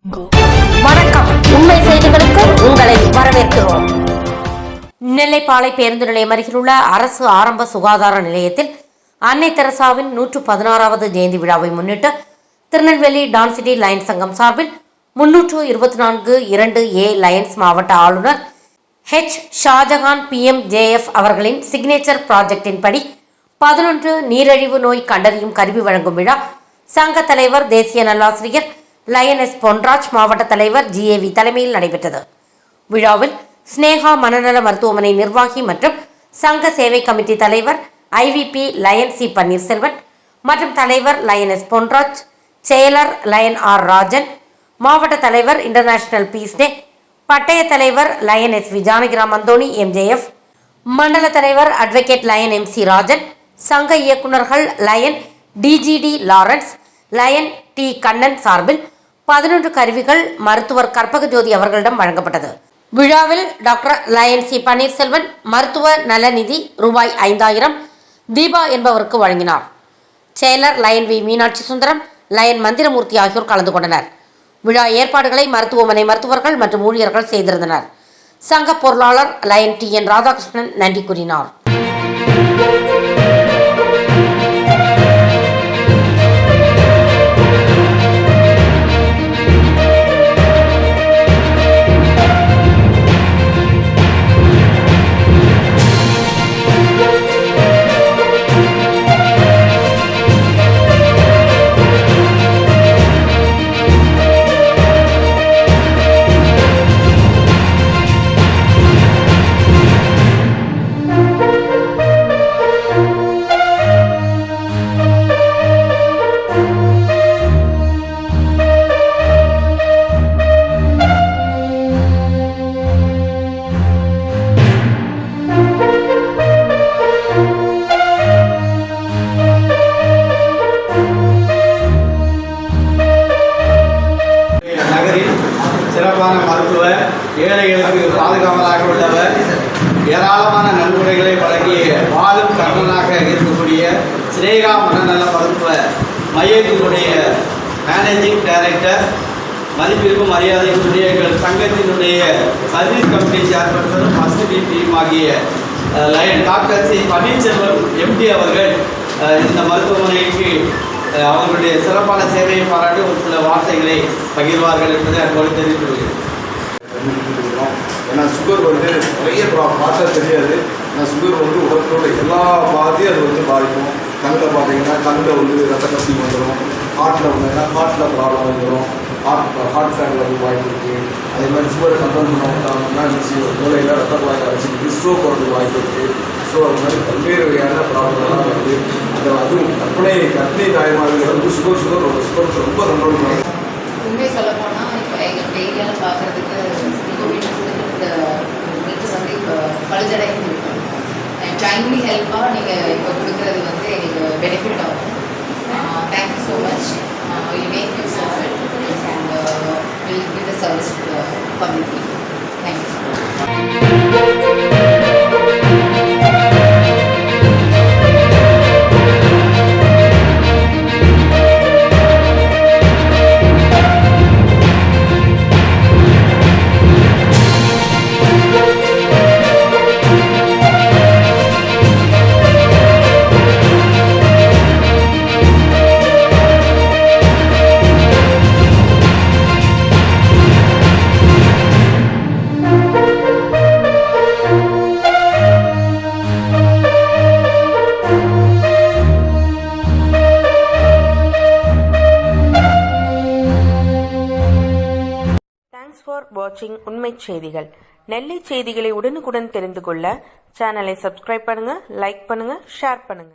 வணக்கம். உண்மை செய்திகளுக்கு உங்களை வரவேற்கிறோம். நெல்லைப்பாளை பேருந்து நிலையம் அருகிலுள்ள அரசு ஆரம்ப சுகாதார நிலையத்தில் அன்னை தெரசாவின் 116வது ஜெயந்தி விழாவை முன்னிட்டு திருநெல்வேலி டான்சிட்டி லயன்ஸ் சங்கம் சார்பில் 324(2)A லயன்ஸ் மாவட்ட ஆளுநர் H. ஷாஜகான் PMJF அவர்களின் சிக்னேச்சர் ப்ராஜெக்டின் படி 11 நீரிழிவு நோய் கண்டறியும் கருவி வழங்கும் விழா சங்க தலைவர் தேசிய நல்லாசிரியர் லயனஸ் பொன்ராஜ் மாவட்ட தலைவர் GAV தலைமையில் நடைபெற்றது. விழாவில் ஸ்னேகா மனநல மருத்துவமனை நிர்வாகி மற்றும் சங்க சேவை கமிட்டி தலைவர் IVP லயன் C. பன்னீர்செல்வன் மற்றும் தலைவர் லயனஸ் பொன்ராஜ், செயலர் லயன் R. ராஜன், மாவட்ட தலைவர் இன்டர்நேஷனல் பீஸ் டே, பட்டய தலைவர் Lion SV Janakiram Anthony MJF, மண்டல தலைவர் அட்வொகேட் லயன் MC ராஜன், சங்க இயக்குநர்கள் Lion DGD Lawrence, Lion T. Kannan சார்பில் 11 கருவிகள் மருத்துவர் கற்பகஜோதி அவர்களிடம் வழங்கப்பட்டது. விழாவில் டாக்டர் லயன் C. பன்னீர்செல்வன் மருத்துவ நலநிதி ரூபாய் 5000 தீபா என்பவருக்கு வழங்கினார். செயலர் Lion V. Meenakshi Sundaram, Lion Manthiramoorthy ஆகியோர் கலந்து கொண்டனர். விழா ஏற்பாடுகளை மருத்துவமனை மருத்துவர்கள் மற்றும் ஊழியர்கள் செய்திருந்தனர். சங்க பொருளாளர் லயன் TN ராதாகிருஷ்ணன் நன்றி கூறினார். சிறப்பான மருத்துவ, ஏழைகளுக்கு பாதுகாவலாக உள்ளவர், ஏராளமான நன்கொடைகளை வழங்கிய வாழும் கர்ணனாக இருக்கக்கூடிய ஸ்னேகா மனநல மருத்துவ மையத்தினுடைய மேனேஜிங் டைரக்டர், மதிப்பிற்கும் மரியாதைக்குரிய எங்கள் சங்கத்தினுடைய சர்வீஸ் கமிட்டி சேர்பர்சனும் ஃபர்ஸ்ட் டீம் ஆகிய Lion doctor C. Panneerselvam MD அவர்கள் இந்த மருத்துவமனைக்கு அவர்களுடைய சிறப்பான சேவையை பாராட்டி ஒரு சில வார்த்தைகளை பகிர்வார்கள் என்பதை அன்போடு தெரிவித்து வருகிறேன். ஏன்னா சுகர் நிறைய பார்த்தா தெரியாது. ஏன்னா சுகர் உடம்போட எல்லா பாதியும் அது பாதிக்கும். கண்ணில் பார்த்தீங்கன்னா கண்ணில் ரத்த கசி வந்துடும். ஹார்ட்டில் வந்தீங்கன்னா ஹார்ட்டில் ப்ராப்ளம் வந்துடும். ஹார்ட் ஃபேட்டில் வாய்ப்பு இருக்குது. அதே மாதிரி சுகரை கண்ட்ரோல் பண்ணாங்கன்னா மூளையில் ரத்த குழாய் அரைச்சிருக்கு, ஸ்ட்ரோக் வரதுக்கு வாய்ப்பு இருக்குது. ஸோ அது மாதிரி பல்வேறு வகையான ப்ராப்ளம்லாம் வருது. அதுவும் கற்பனை தாய்மார்கள் சுகர் ரொம்ப கண்ட்ரோல் பண்ணுவாங்க. உண்மை சொல்லப்போனால் இப்போ எங்கள் டெய்லியெல்லாம் பார்க்குறதுக்கு கோவிட் கொடுக்குற மீட்டு இப்போ பழுதடைந்து இருக்கும். டைம்லி ஹெல்ப்பாக நீங்கள் இப்போ கொடுக்குறது எங்களுக்கு பெனிஃபிட் ஆகும். Thank you so much. Will make use of it and will give the service to the public. Thank you. For வாட்சிங் உண்மை செய்திகள். நெல்லை செய்திகளை உடனுக்குடன் தெரிந்து கொள்ள சேனலை சப்ஸ்கிரைப் பண்ணுங்க, லைக் பண்ணுங்க, ஷேர் பண்ணுங்க.